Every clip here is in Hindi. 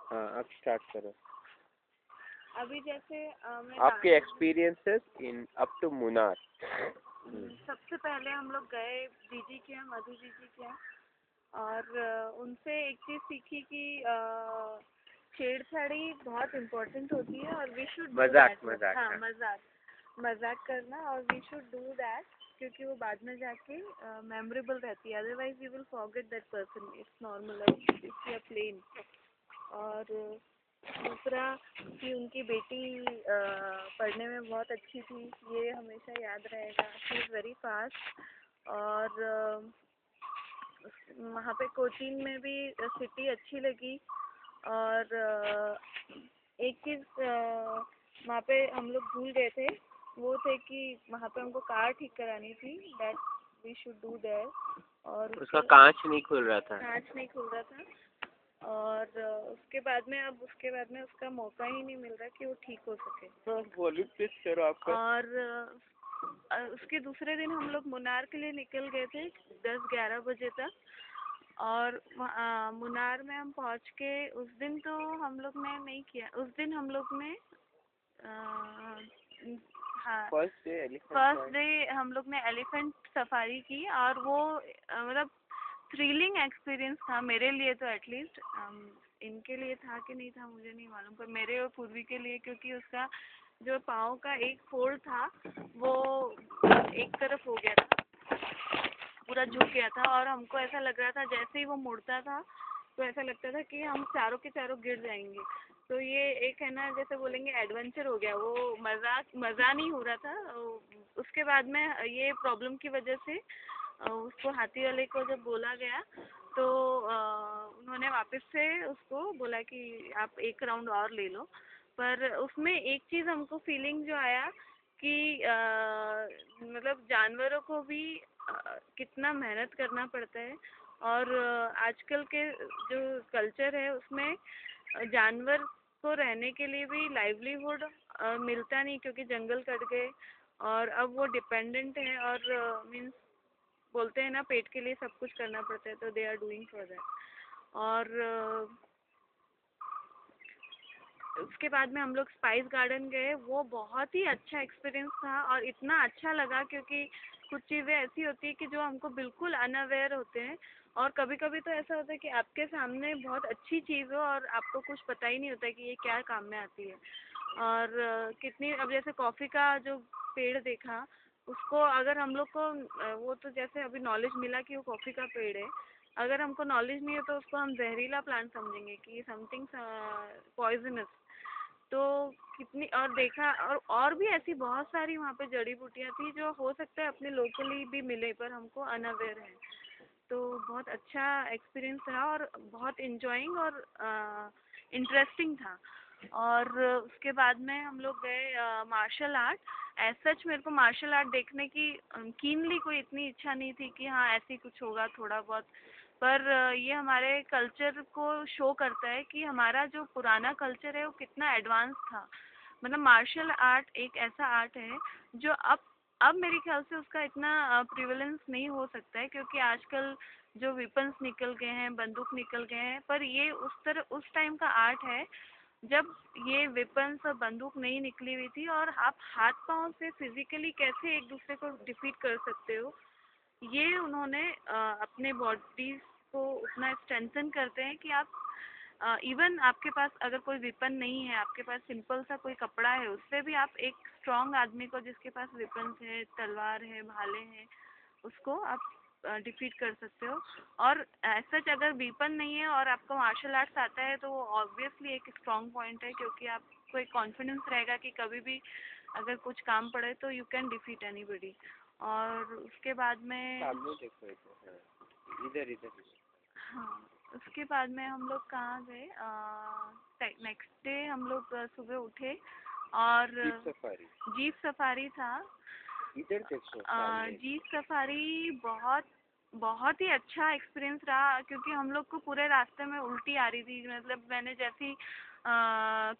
हाँ, अब स्टार्ट करो। अभी जैसे मैं आपके experiences in up to Munnar. सबसे पहले हम लोग गए दीदी के यहाँ, मधु दीदी के यहाँ, और उनसे एक चीज़ सीखी कि छेड़छाड़ी बहुत इम्पोर्टेंट होती है और वी शुड मजाक हाँ, मजाक करना, और वी शुड डू दैट, क्योंकि वो बाद में जाके मेमोरेबल रहती है, otherwise you will forget that person, it's normal, it's a plain. और दूसरा कि उनकी बेटी पढ़ने में बहुत अच्छी थी, ये हमेशा याद रहेगा, शी इज़ वेरी फास्ट। और वहाँ पे कोचीन में भी सिटी अच्छी लगी। और एक चीज़ वहाँ पे हम लोग भूल गए थे, वो थे कि वहाँ पे हमको कार ठीक करानी थी, that we should do there. और उसका कांच नहीं खुल रहा था। और उसके बाद में उसका मौका ही नहीं मिल रहा कि वो ठीक हो सके। और उसके दूसरे दिन हम लोग मुन्नार के लिए निकल गए थे 10-11 बजे तक। और मुन्नार में हम पहुंच के उस दिन तो हम लोग ने नहीं किया, उस दिन हम लोग ने हाँ, फर्स्ट डे हम लोग ने एलिफेंट सफारी की, और वो मतलब थ्रिलिंग एक्सपीरियंस था मेरे लिए तो, एटलीस्ट इनके लिए था कि नहीं था मुझे नहीं मालूम, पर मेरे और पूर्वी के लिए, क्योंकि उसका जो पाँव का एक फोल्ड था वो एक तरफ हो गया था, पूरा झुक गया था, और हमको ऐसा लग रहा था जैसे ही वो मुड़ता था तो ऐसा लगता था कि हम चारों के चारों गिर जाएंगे। तो ये एक है ना, जैसे बोलेंगे एडवेंचर हो गया, वो मज़ा नहीं हो रहा था। उसके बाद में ये प्रॉब्लम की वजह से उसको, हाथी वाले को जब बोला गया तो उन्होंने वापस से उसको बोला कि आप एक राउंड और ले लो। पर उसमें एक चीज़ हमको फीलिंग जो आया कि मतलब जानवरों को भी कितना मेहनत करना पड़ता है, और आजकल के जो कल्चर है उसमें जानवर को रहने के लिए भी लाइवलीहुड मिलता नहीं, क्योंकि जंगल कट गए और अब वो डिपेंडेंट है, और मीन्स बोलते हैं ना, पेट के लिए सब कुछ करना पड़ता है, तो they are doing for that. और उसके बाद में हम लोग स्पाइस गार्डन गए, वो बहुत ही अच्छा एक्सपीरियंस था, और इतना अच्छा लगा क्योंकि कुछ चीज़ें ऐसी होती है कि जो हमको बिल्कुल अनअवेयर होते हैं, और कभी कभी तो ऐसा होता है कि आपके सामने बहुत अच्छी चीज़ हो और आपको कुछ पता ही नहीं होता कि ये क्या काम में आती है। और कितनी, अब जैसे कॉफ़ी का जो पेड़ देखा, उसको अगर हम लोग को वो तो जैसे अभी नॉलेज मिला कि वो कॉफ़ी का पेड़ है, अगर हमको नॉलेज नहीं है तो उसको हम जहरीला प्लांट समझेंगे कि समथिंग पॉइजनस। तो कितनी, और देखा, और भी ऐसी बहुत सारी वहाँ पे जड़ी बूटियाँ थी जो हो सकता है अपने लोकली भी मिले, पर हमको अनअवेयर है। तो बहुत अच्छा एक्सपीरियंस रहा, और बहुत इंजॉइंग और इंटरेस्टिंग था। और उसके बाद में हम लोग गए मार्शल आर्ट। एज सच मेरे को मार्शल आर्ट देखने की कीनली कोई इतनी इच्छा नहीं थी कि हाँ ऐसे कुछ होगा थोड़ा बहुत, पर ये हमारे कल्चर को शो करता है कि हमारा जो पुराना कल्चर है वो कितना एडवांस था। मतलब मार्शल आर्ट एक ऐसा आर्ट है जो अब मेरे ख्याल से उसका इतना प्रिवेलेंस नहीं हो सकता है, क्योंकि आजकल जो वेपन्स निकल गए हैं, बंदूक निकल गए हैं, पर ये उस टाइम का आर्ट है जब ये वेपन्स और बंदूक नहीं निकली हुई थी, और आप हाथ पांव से फिजिकली कैसे एक दूसरे को डिफीट कर सकते हो, ये उन्होंने अपने बॉडीज को उतना स्ट्रेंथन करते हैं कि आप इवन आपके पास अगर कोई वेपन नहीं है, आपके पास सिंपल सा कोई कपड़ा है, उससे भी आप एक स्ट्रांग आदमी को जिसके पास वेपन्स है, तलवार है, भाले हैं, उसको आप डिफीट कर सकते हो। और सच अगर वेपन नहीं है और आपको मार्शल आर्ट्स आता है तो वो ऑब्वियसली एक स्ट्रांग पॉइंट है, क्योंकि आपको एक कॉन्फिडेंस रहेगा कि कभी भी अगर कुछ काम पड़े तो यू कैन डिफीट एनीबडी। और उसके बाद में इधर हाँ, उसके बाद में हम लोग कहाँ गए, नेक्स्ट डे हम लोग सुबह उठे और जीप सफारी था। इधर देखो, जीप सफारी बहुत बहुत ही अच्छा एक्सपीरियंस रहा, क्योंकि हम लोग को पूरे रास्ते में उल्टी आ रही थी। मतलब मैंने जैसी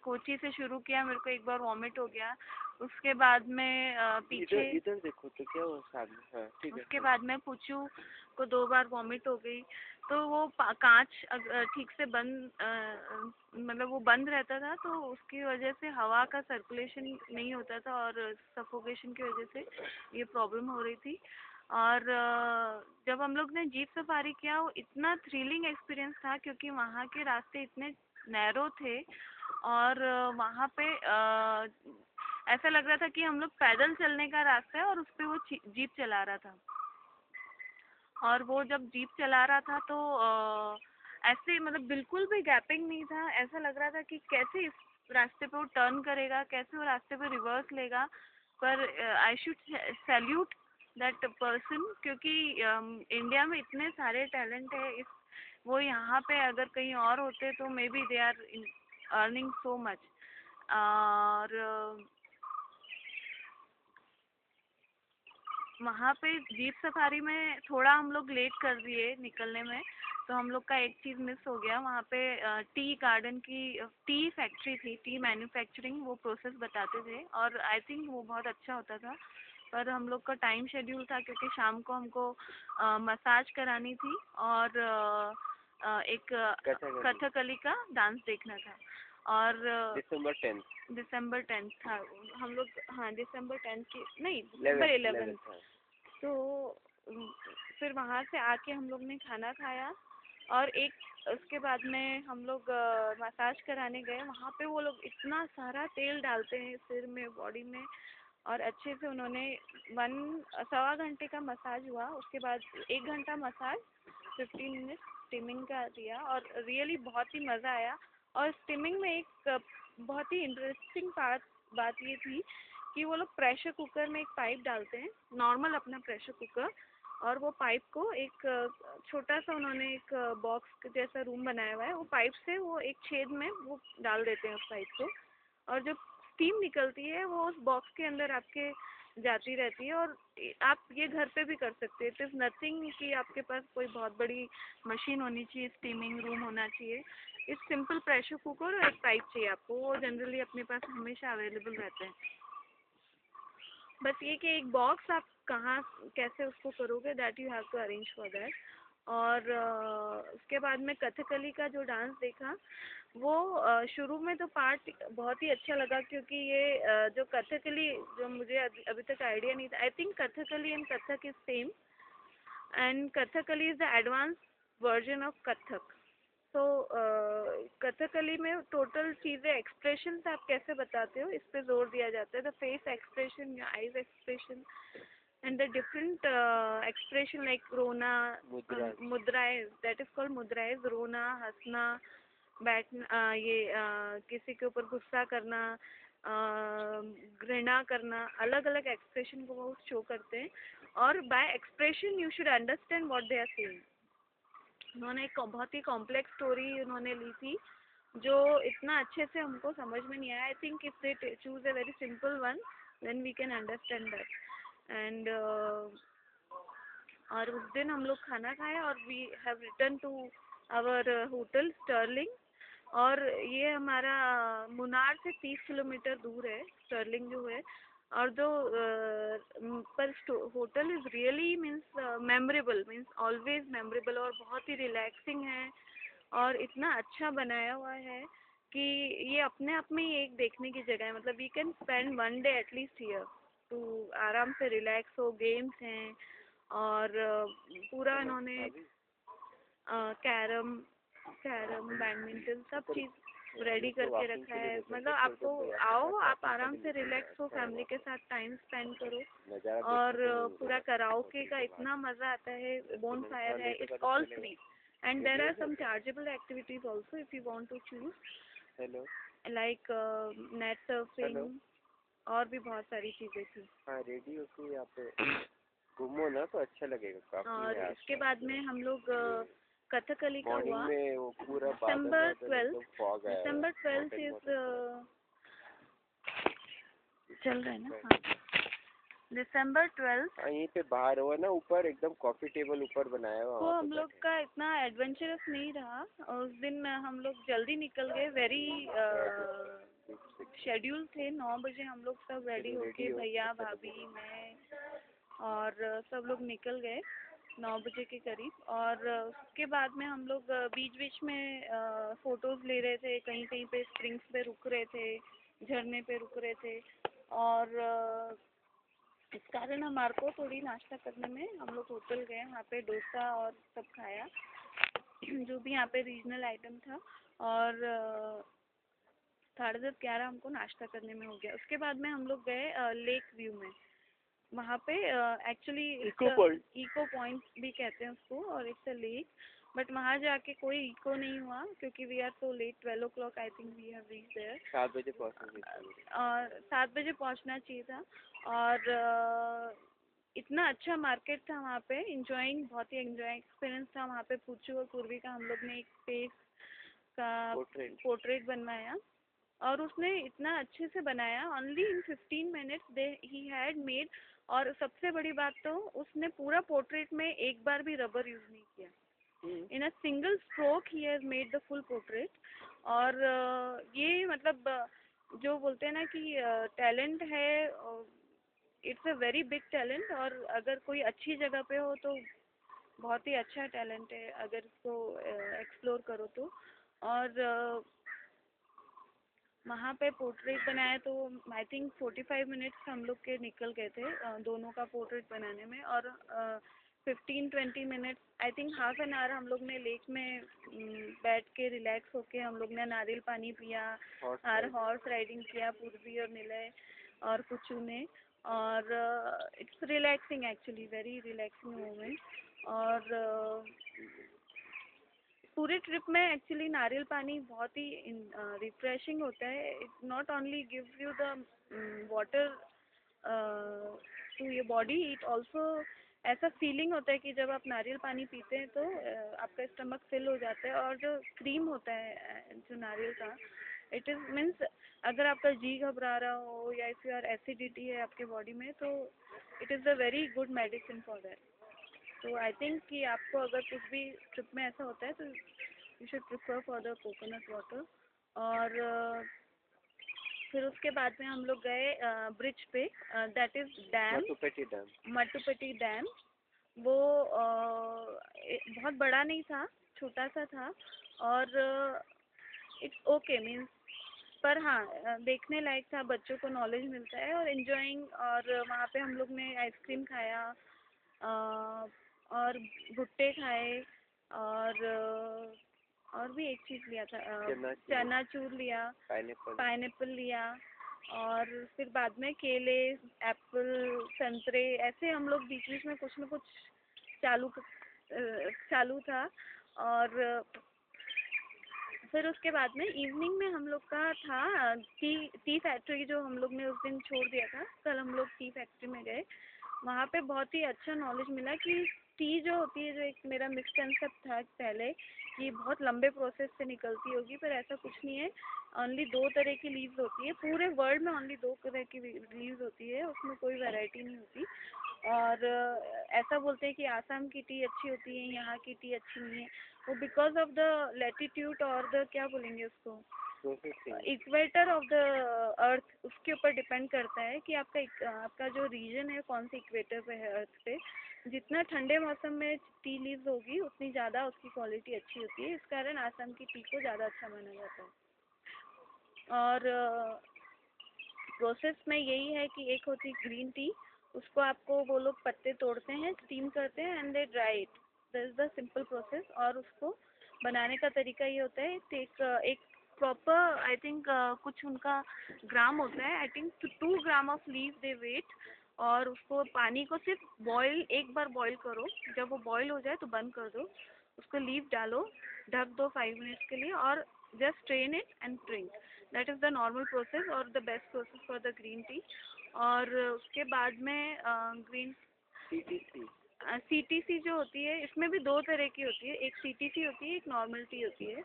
कोची से शुरू किया, मेरे को एक बार वॉमिट हो गया। उसके बाद में पीछे इधर देखो तो क्या हुआ सामने। हाँ, ठीक है। उसके बाद में पुचू को 2 बार वॉमिट हो गई। तो वो कांच ठीक से बंद मतलब वो बंद रहता था, तो उसकी वजह से हवा का सर्कुलेशन नहीं होता था और सफोकेशन की वजह से ये प्रॉब्लम हो रही थी। और जब हम लोग ने जीप सफारी किया, वो इतना थ्रिलिंग एक्सपीरियंस था क्योंकि वहाँ के रास्ते इतने नैरो थे और वहाँ पे ऐसा लग रहा था कि हम लोग पैदल चलने का रास्ता है और उस पे वो जीप चला रहा था। और वो जब जीप चला रहा था तो ऐसे मतलब बिल्कुल भी गैपिंग नहीं था, ऐसा लग रहा था कि कैसे इस रास्ते पे वो टर्न करेगा, कैसे वो रास्ते पे रिवर्स लेगा। पर I should salute that person, क्योंकि इंडिया में इतने सारे टैलेंट है, इस वो यहाँ पे अगर कहीं और होते तो maybe they are earning so much. और वहाँ पे जीप सफारी में थोड़ा हम लोग लेट कर दिए निकलने में, तो हम लोग का एक चीज़ मिस हो गया। वहाँ पे टी गार्डन की टी फैक्ट्री थी, टी मैन्युफैक्चरिंग वो प्रोसेस बताते थे और आई थिंक वो बहुत अच्छा होता था। पर हम लोग का टाइम शेड्यूल था क्योंकि शाम को हमको मसाज करानी थी और एक कथकली का डांस देखना था। और दिसंबर 10 था हम लोग, हाँ दिसंबर 10 की नहीं, दिसंबर 11 तो फिर वहाँ से आके हम लोग ने खाना खाया और एक उसके बाद में हम लोग मसाज कराने गए। वहाँ पे वो लोग इतना सारा तेल डालते हैं सिर में, बॉडी में, और अच्छे से उन्होंने 1.25 घंटे का मसाज हुआ। उसके बाद 1 घंटा मसाज, 15 मिनट स्टीमिंग का दिया और रियली बहुत ही मज़ा आया। और स्टीमिंग में एक बहुत ही इंटरेस्टिंग बात ये थी कि वो लोग प्रेशर कुकर में एक पाइप डालते हैं, नॉर्मल अपना प्रेशर कुकर, और वो पाइप को एक छोटा सा उन्होंने एक बॉक्स जैसा रूम बनाया हुआ है, वो पाइप से वो एक छेद में वो डाल देते हैं उस पाइप को, और जब स्टीम निकलती है वो उस बॉक्स के अंदर आपके जाती रहती है। और आप ये घर पे भी कर सकते हैं। इट इज़ नथिंग कि आपके पास कोई बहुत बड़ी मशीन होनी चाहिए, स्टीमिंग रूम होना चाहिए। इस सिंपल प्रेशर कुकर और एक पाइप चाहिए आपको, वो जनरली अपने पास हमेशा अवेलेबल रहते हैं। बस ये कि एक बॉक्स आप कहाँ कैसे उसको करोगे, that you have to arrange for that. और उसके बाद में कथकली का जो डांस देखा, वो शुरू में तो पार्ट बहुत ही अच्छा लगा क्योंकि ये जो कथकली, जो मुझे अभी तक आइडिया नहीं था, I think Kathakali and Kathak is same, and Kathakali is the advance version of Kathak. तो कथकली में टोटल चीज़ें, एक्सप्रेशन आप कैसे बताते हो, इस पे जोर दिया जाता है। द फेस एक्सप्रेशन, या eyes expression, and the different expression like रोना, मुद्राएं, that is called मुद्राएं, रोना, हंसना, बैठना, ये किसी के ऊपर गुस्सा करना, घृणा करना, अलग अलग एक्सप्रेशन को वो शो करते हैं। और by expression you should understand what they are saying. उन्होंने एक बहुत ही कॉम्प्लेक्स स्टोरी उन्होंने ली थी जो इतना अच्छे से हमको समझ में नहीं आया। I think if they choose a very simple one then we can understand that. And और उस दिन हम लोग खाना खाए और we have return to our hotel Sterling. और ये हमारा मुनार से 30 किलोमीटर दूर है स्टर्लिंग जो है। और जो पर hotel is really means memorable, means always memorable, और बहुत ही रिलैक्सिंग है और इतना अच्छा बनाया हुआ है कि ये अपने आप में ही एक देखने की जगह है। मतलब we can spend 1 day at least here to आराम से रिलैक्स हो। गेम्स हैं और पूरा इन्होंने कैरम बैडमिंटन सब चीज़ रेडी करके रखा है। मतलब आपको आओ, आप आराम से रिलैक्स हो, फैमिली के साथ टाइम स्पेंड करो। और पूरा कराओके का इतना मज़ा आता है, बोन फायर है, it's all free and there are some chargeable activities also if you want to choose, like net surfing और भी बहुत सारी चीज़ें थी। हाँ, रेडी होके आप घूमो ना तो अच्छा लगेगा काफी। और इसके बाद में हम लोग कथकली का हुआ दिसंबर 12 इज चल रहा है ना। हाँ, दिसंबर 12 यहीं पे बाहर हुआ ना, ऊपर एकदम कॉफी टेबल ऊपर बनाया हुआ। वो हम लोग का इतना एडवेंचरस नहीं रहा। उस दिन हम लोग जल्दी निकल गए, वेरी शेड्यूल थे। 9 बजे हम लोग सब रेडी होके, भैया भाभी मैं और सब लोग निकल गए। 9 बजे के करीब। और उसके बाद में हम लोग बीच बीच में फ़ोटोज़ ले रहे थे, कहीं कहीं पे स्प्रिंग्स पे रुक रहे थे, झरने पे रुक रहे थे। और इस कारण हमारे को थोड़ी नाश्ता करने में हम लोग होटल गए, वहाँ पे डोसा और सब खाया जो भी यहाँ पे रीजनल आइटम था। और 10:30-11 हमको नाश्ता करने में हो गया। उसके बाद में हम लोग गए लेक व्यू में। वहाँ पे एक्चुअली इको पॉइंट भी कहते हैं उसको, और इट्स अ लेक। बट वहाँ जाके कोई इको नहीं हुआ क्योंकि we are so late. 12 o'clock I think we have reach there. 7 बजे पहुँचना चाहिए। और 7 बजे पहुँचना चाहिए था। और इतना अच्छा मार्केट था वहाँ पे, बहुत ही एंजॉय एक्सपीरियंस था वहाँ पे। पूछू और पूर्वी का हम लोग ने एक फेस का पोर्ट्रेट बनवाया, और उसने इतना अच्छे से बनाया। Only in 15 minutes they he had made. और सबसे बड़ी बात तो उसने पूरा पोर्ट्रेट में एक बार भी रबर यूज नहीं किया। In a single stroke he has made the full portrait. और ये मतलब जो बोलते हैं ना कि टैलेंट है, it's a very big talent. और अगर कोई अच्छी जगह पे हो तो बहुत ही अच्छा टैलेंट है, अगर इसको एक्सप्लोर करो तो। और वहाँ पे पोर्ट्रेट बनाया तो आई थिंक 45 मिनट्स हम लोग के निकल गए थे दोनों का पोर्ट्रेट बनाने में। और 15-20 minutes, I think half an hour हम लोग ने लेक में बैठ के रिलैक्स होके हम लोग ने नारियल पानी पिया और हॉर्स राइडिंग किया, पूर्वी और निलय और कुचू ने। और it's relaxing, actually very relaxing moment. और पूरे ट्रिप में एक्चुअली नारियल पानी बहुत ही रिफ्रेशिंग होता है। It not only gives you the water to your body, it also ऐसा फीलिंग होता है कि जब आप नारियल पानी पीते हैं तो आपका स्टमक फिल हो जाता है। और जो क्रीम होता है जो नारियल का, इट इज़ मीन्स अगर आपका जी घबरा रहा हो या इफ़ योर एसिडिटी है आपके बॉडी में, तो it is a very good medicine for that. तो आई थिंक कि आपको अगर कुछ भी ट्रिप में ऐसा होता है तो you should prefer for the coconut water. और फिर उसके बाद में हम लोग गए ब्रिज पे, दैट इज़ डैम, मट्टुपेटी डैम। वो बहुत बड़ा नहीं था, छोटा सा था। और इट्स ओके मीन्स, पर हाँ देखने लायक था, बच्चों को नॉलेज मिलता है और एंजॉइंग। और वहाँ पे हम लोग ने आइसक्रीम खाया और भुट्टे खाए। और भी एक चीज़ लिया था, चनाचूर लिया, पाइनएप्पल लिया। और फिर बाद में केले, एप्पल, संतरे, ऐसे हम लोग बीच बीच में कुछ न कुछ चालू था। और फिर उसके बाद में इवनिंग में हम लोग का था टी फैक्ट्री, जो हम लोग ने उस दिन छोड़ दिया था। कल हम लोग टी फैक्ट्री में गए, वहाँ पे बहुत ही अच्छा नॉलेज मिला कि टी जो होती है, जो एक मेरा मिसकंसेप्ट था पहले कि बहुत लंबे प्रोसेस से निकलती होगी, पर ऐसा कुछ नहीं है। ओनली 2 तरह की लीव्स होती है पूरे वर्ल्ड में, ओनली 2 तरह की लीव्स होती है, उसमें कोई वैरायटी नहीं होती। और ऐसा बोलते हैं कि आसाम की टी अच्छी होती है, यहाँ की टी अच्छी नहीं है। वो बिकॉज ऑफ द लैटिट्यूड और द क्या बोलेंगे उसको, इक्वेटर ऑफ द अर्थ, उसके ऊपर डिपेंड करता है कि आपका जो रीजन है कौन से इक्वेटर पे है अर्थ पे। जितना ठंडे मौसम में टी लीव्स होगी उतनी ज़्यादा उसकी क्वालिटी अच्छी होती है, इस कारण आसाम की टी को ज़्यादा अच्छा माना जाता है। और प्रोसेस में यही है कि एक होती ग्रीन टी, उसको आपको वो लोग पत्ते तोड़ते हैं, स्टीम करते हैं and they dry it, that is the simple process. और उसको बनाने का तरीका ये होता है, एक प्रॉपर आई थिंक कुछ उनका ग्राम होता है, I think 2 gram of leave they weight. और उसको पानी को सिर्फ एक बार बॉईल करो, जब वो बॉईल हो जाए तो बंद कर दो, उसको लीव डालो, ढक दो 5 मिनट्स के लिए और just strain it and drink. That is the normal process और the best process for the green tea. और उसके बाद में ग्रीन CTC जो होती है, इसमें भी 2 तरह की होती है, एक CTC होती है, एक नॉर्मल टी होती है।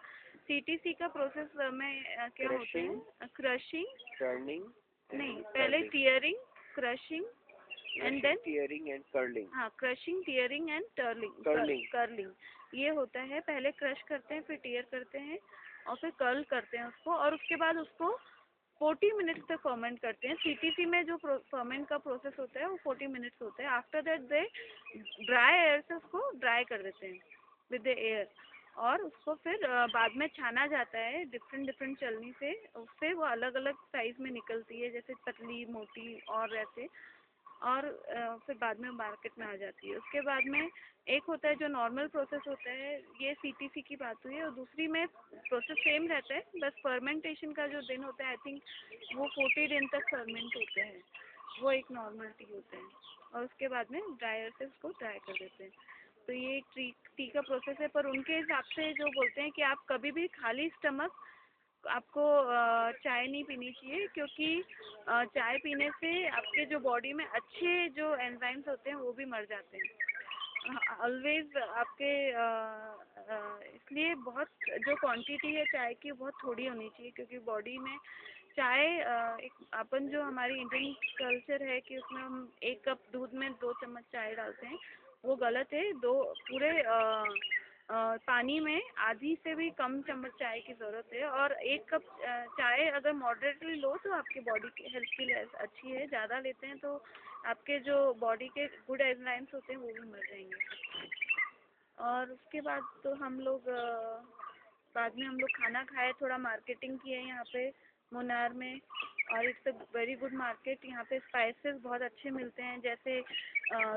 CTC का प्रोसेस में क्या होता है, क्रशिंग, टर्निंग, नहीं पहले tearing, crushing and then tearing and curling. हाँ, क्रशिंग, टीयरिंग एंड कर्लिंग ये होता है। पहले क्रश करते हैं, फिर टीयर करते हैं और फिर कर्ल करते हैं उसको, और उसके बाद उसको 40 मिनट्स तक फर्मेंट करते हैं। CTC में जो फर्मेंट का प्रोसेस होता है वो 40 मिनट्स होता है। After that they dry air से उसको ड्राई कर देते हैं विद द एयर, और उसको फिर बाद में छाना जाता है डिफरेंट चलनी से। उससे वो अलग अलग साइज में निकलती है, जैसे पतली, मोटी और ऐसे, और फिर बाद में मार्केट में आ जाती है। उसके बाद में एक होता है जो नॉर्मल प्रोसेस होता है, ये CTC की बात हुई है, और दूसरी में प्रोसेस सेम रहता है, बस फर्मेंटेशन का जो दिन होता है आई थिंक वो 40 दिन तक फर्मेंट होते हैं, वो एक नॉर्मल टी होता है, और उसके बाद में ड्रायर से उसको ड्राई कर देते हैं। तो ये टी का प्रोसेस है, पर उनके हिसाब से जो बोलते हैं कि आप कभी भी खाली स्टमक आपको चाय नहीं पीनी चाहिए, क्योंकि चाय पीने से आपके जो बॉडी में अच्छे जो एंजाइम्स होते हैं वो भी मर जाते हैं। ऑलवेज आपके इसलिए बहुत जो क्वांटिटी है चाय की बहुत थोड़ी होनी चाहिए, क्योंकि बॉडी में चाय एक अपन जो हमारी इंडियन कल्चर है कि उसमें हम 1 कप दूध में 2 चम्मच चाय डालते हैं, वो गलत है। दो पूरे पानी में आधी से भी कम चम्मच चाय की ज़रूरत है, और 1 कप चाय अगर मॉडरेटली लो तो आपकी बॉडी की हेल्थ के लिए अच्छी है। ज़्यादा लेते हैं तो आपके जो बॉडी के गुड एंजाइम्स होते हैं वो भी मर जाएंगे। और उसके बाद तो हम लोग बाद में हम लोग खाना खाए, थोड़ा मार्केटिंग किए यहाँ पे मुन्नार में, और it's a very good market. यहाँ पे स्पाइसेस बहुत अच्छे मिलते हैं, जैसे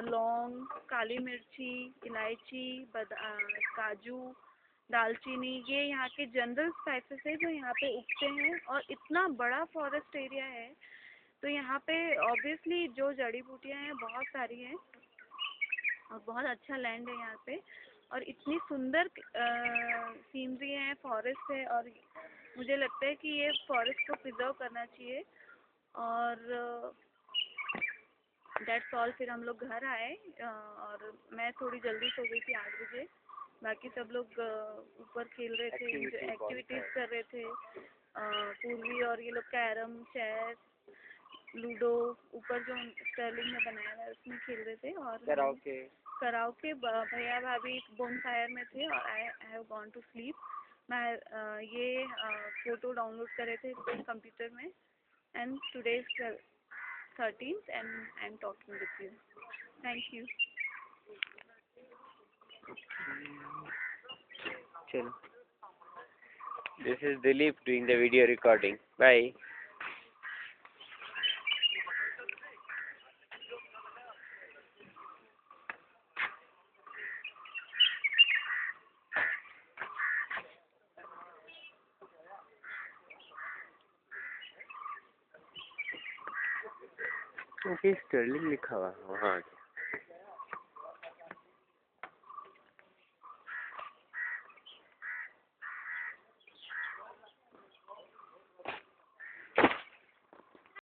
लौंग, काली मिर्ची, इलायची, काजू, दालचीनी, ये यहाँ के जनरल स्पाइसेस है जो यहाँ पे उगते हैं। और इतना बड़ा फॉरेस्ट एरिया है, तो यहाँ पे ऑब्वियसली जो जड़ी बूटियाँ हैं बहुत सारी हैं, और बहुत अच्छा लैंड है यहाँ पे, और इतनी सुंदर सीनरी है, फॉरेस्ट है, और मुझे लगता है कि ये फॉरेस्ट को प्रिजर्व करना चाहिए। और दैट्स ऑल। फिर हम लोग घर आए, और मैं थोड़ी जल्दी सो गई थी 8 बजे। बाकी सब लोग ऊपर खेल रहे थे, एक्टिविटीज़ कर रहे थे। पूर्वी और ये लोग कैरम, चेस, लूडो, ऊपर जो स्टर्लिंग में बनाया हुआ है उसमें खेल रहे थे। और कराओके भैया भाभी बोनफायर में थे, और I have gone to sleep. मैं ये फ़ोटो डाउनलोड कर रहे थे कंप्यूटर में, and today is 13th and I am talking with you. Thank you. चलो, this is Dilip doing the video recording. Bye. Okay, Sterling लिखा हुआ है वहाँ।